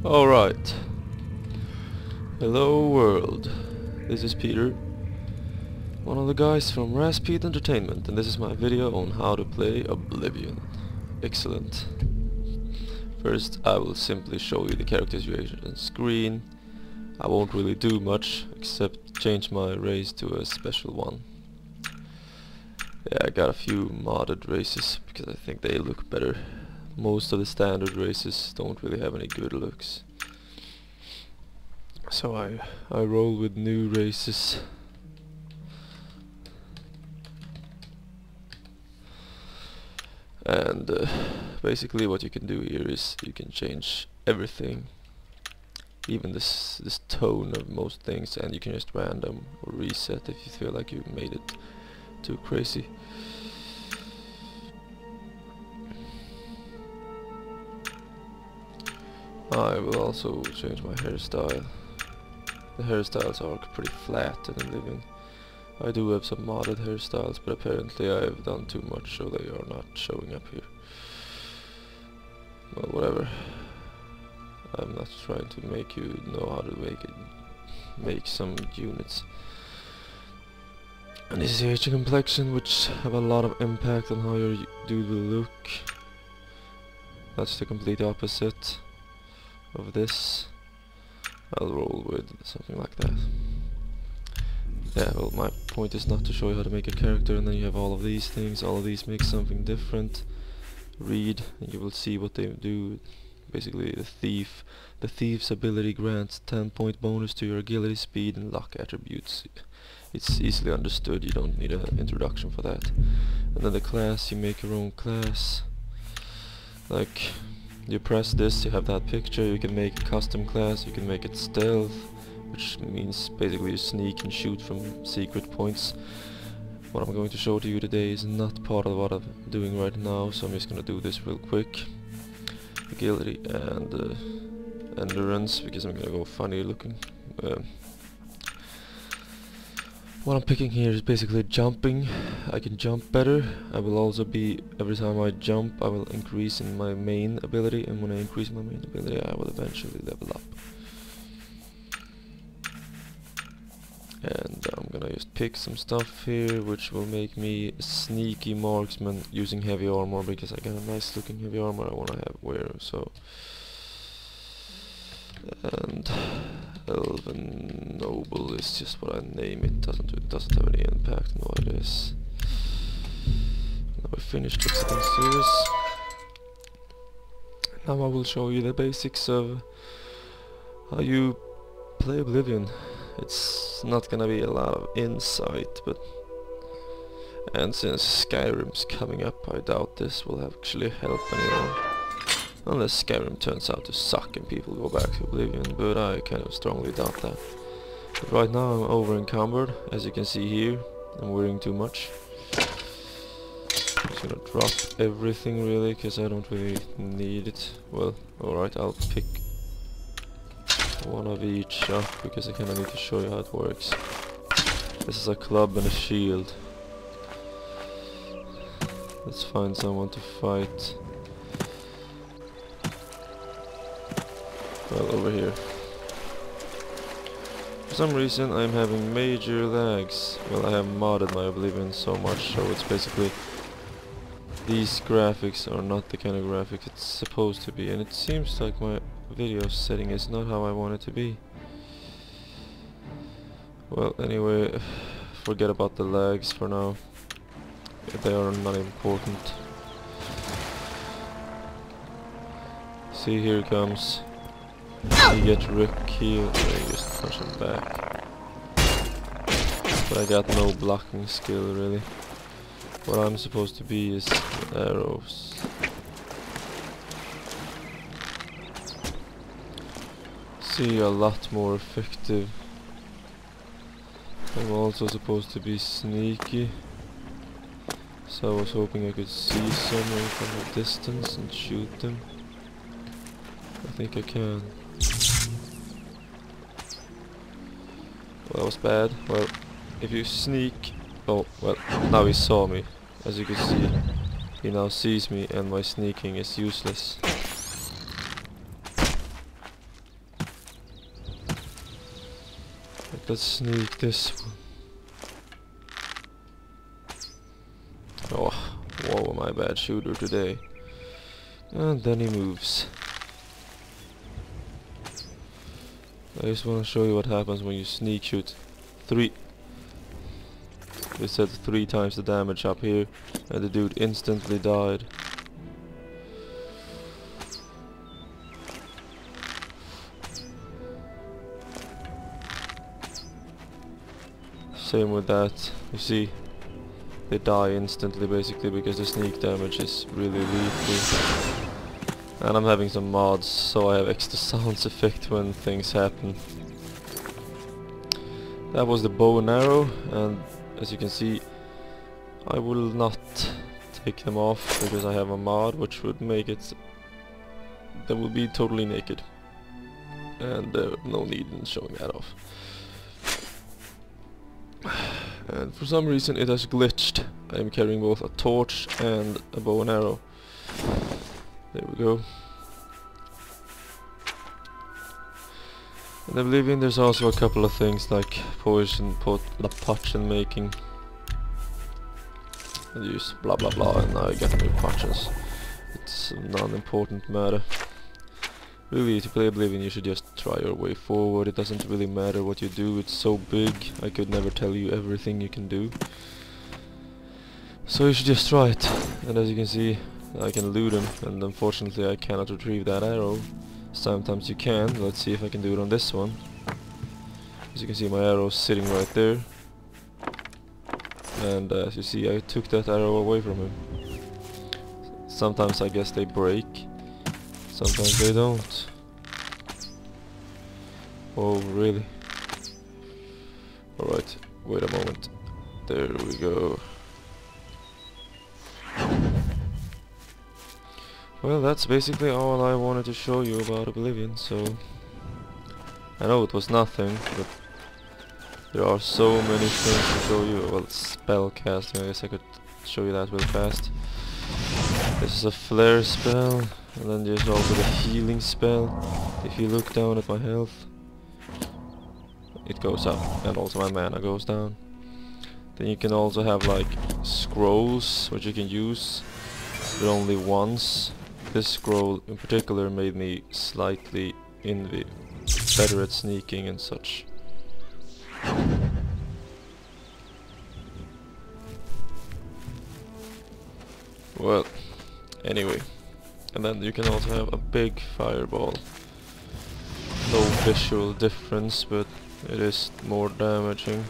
Alright. Hello world. This is Peter, one of the guys from Raspede Entertainment, and this is my video on how to play Oblivion. Excellent. First I will simply show you the character situation on screen. I won't really do much except change my race to a special one. Yeah, I got a few modded races because I think they look better. Most of the standard races don't really have any good looks. So I roll with new races. And basically what you can do here is you can change everything, even this tone of most things, and you can just random or reset if you feel like you made it too crazy. I will also change my hairstyle. The hairstyles are pretty flat in Oblivion. I do have some modded hairstyles, but apparently I have done too much, so they are not showing up here. Well, whatever. I'm not trying to make you know how to make some units. And this is age and complexion, which have a lot of impact on how your dude will look. That's the complete opposite of this. I'll roll with something like that. Yeah, well, my point is not to show you how to make a character and then you have all of these things. All of these make something different. Read and you will see what they do. Basically the thief's ability grants 10-point bonus to your agility, speed and luck attributes. It's easily understood, you don't need an introduction for that. And then the class, you make your own class. Like, you press this, you have that picture, you can make a custom class, you can make it stealth, which means basically you sneak and shoot from secret points. What I'm going to show to you today is not part of what I'm doing right now, so I'm just gonna do this real quick. Agility and endurance, because I'm gonna go funny looking. What I'm picking here is basically jumping. I can jump better. I will also be, every time I jump I will increase in my main ability, and when I increase my main ability I will eventually level up. And I'm gonna just pick some stuff here which will make me a sneaky marksman using heavy armor, because I got a nice looking heavy armor I wanna wear, so. And Elven Noble is just what I name it, it doesn't have any impact on what it is. Now we finished with something serious. Now I will show you the basics of how you play Oblivion. It's not gonna be a lot of insight, but and since Skyrim's coming up, I doubt this will actually help anyone. Unless Skyrim turns out to suck and people go back to Oblivion, but I kind of strongly doubt that. But right now I'm over encumbered, as you can see here. I'm wearing too much. I'm just gonna drop everything really, because I don't really need it. Well, alright, I'll pick one of each up, because I kinda need to show you how it works. This is a club and a shield. Let's find someone to fight. Well, over here. For some reason I'm having major lags. Well, I have modded my Oblivion so much, so it's basically these graphics are not the kind of graphics it's supposed to be, and it seems like my video setting is not how I want it to be. Well, anyway, forget about the lags for now. They are not important. See, here it comes. You get Rick here, you just push him back. But I got no blocking skill really. What I'm supposed to be is arrows. See, a lot more effective. I'm also supposed to be sneaky. So I was hoping I could see someone from a distance and shoot them. I think I can. Well, that was bad. Well, if you sneak... Oh, well, now he saw me. As you can see, he now sees me and my sneaking is useless. let's sneak this one. Oh, whoa, my bad shooter today. And then he moves. I just want to show you what happens when you sneak shoot. We said 3 times the damage up here, and the dude instantly died. Same with that, you see, they die instantly basically because the sneak damage is really lethal. And I'm having some mods, so I have extra sounds effect when things happen. That was the bow and arrow, and as you can see, I will not take them off because I have a mod which would make it that will be totally naked, and no need in showing that off. And for some reason it has glitched. I am carrying both a torch and a bow and arrow. There we go. In Oblivion there's also a couple of things like potion making. And use blah blah blah, and now I get new potions. It's a non-important matter. Really, to play Oblivion you should just try your way forward. It doesn't really matter what you do, it's so big, I could never tell you everything you can do. So you should just try it. And as you can see, I can loot him, and unfortunately I cannot retrieve that arrow. Sometimes you can. Let's see if I can do it on this one. As you can see, my arrow's sitting right there. And as you see, I took that arrow away from him. Sometimes I guess they break. Sometimes they don't. Oh, really? Alright, wait a moment. There we go. Well, that's basically all I wanted to show you about Oblivion, so... I know it was nothing, but... there are so many things to show you. Well, spell casting, I guess I could show you that real fast. This is a flare spell, and then there's also the healing spell. If you look down at my health, it goes up, and also my mana goes down. Then you can also have like scrolls, which you can use, but only once. This scroll in particular made me slightly better at sneaking and such. Well, anyway, and then you can also have a big fireball. No visual difference, but it is more damaging.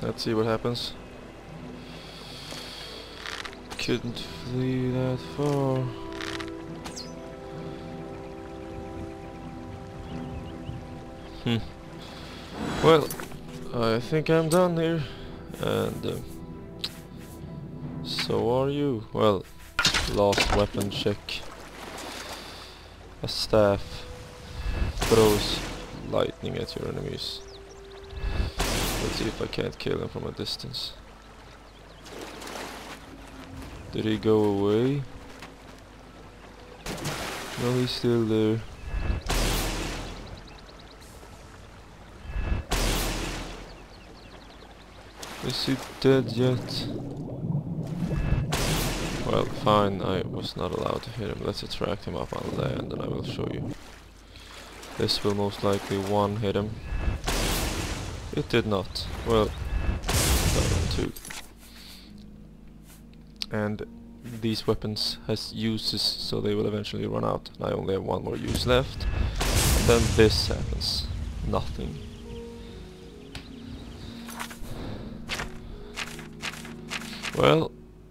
Let's see what happens. Couldn't flee that far. Well, I think I'm done here, and so are you. Well, last weapon check. A staff throws lightning at your enemies. Let's see if I can't kill him from a distance. Did he go away? No, he's still there. Is he dead yet? Well, fine, I was not allowed to hit him. Let's attract him up on land and I will show you. This will most likely one-hit him. It did not. Well, two. And these weapons has uses, so they will eventually run out. And I only have one more use left. And then this happens. Nothing. Well,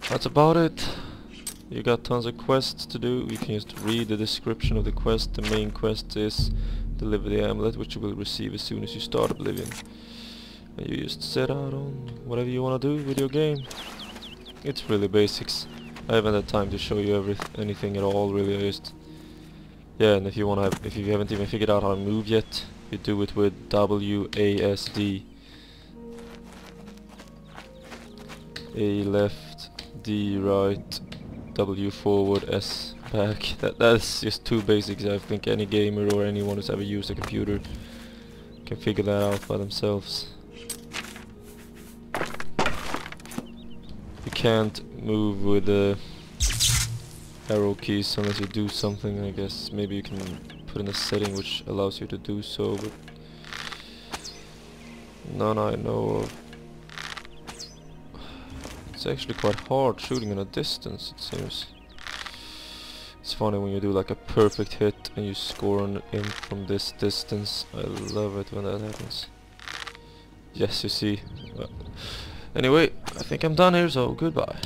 that's about it. You got tons of quests to do. You can just read the description of the quest. The main quest is deliver the amulet, which you will receive as soon as you start Oblivion. And you just set out on whatever you want to do with your game. It's really basics. I haven't had time to show you anything at all, really. I just... yeah, and if you haven't even figured out how to move yet, you do it with WASD. A left, D right, W forward, S back. That's just too basic. I think any gamer or anyone who's ever used a computer can figure that out by themselves. You can't move with the arrow keys unless you do something. I guess maybe you can put in a setting which allows you to do so, but none I know of. It's actually quite hard shooting in a distance, it seems. It's funny when you do like a perfect hit and you score on in from this distance. I love it when that happens. Yes, you see. Well, anyway, I think I'm done here, so goodbye.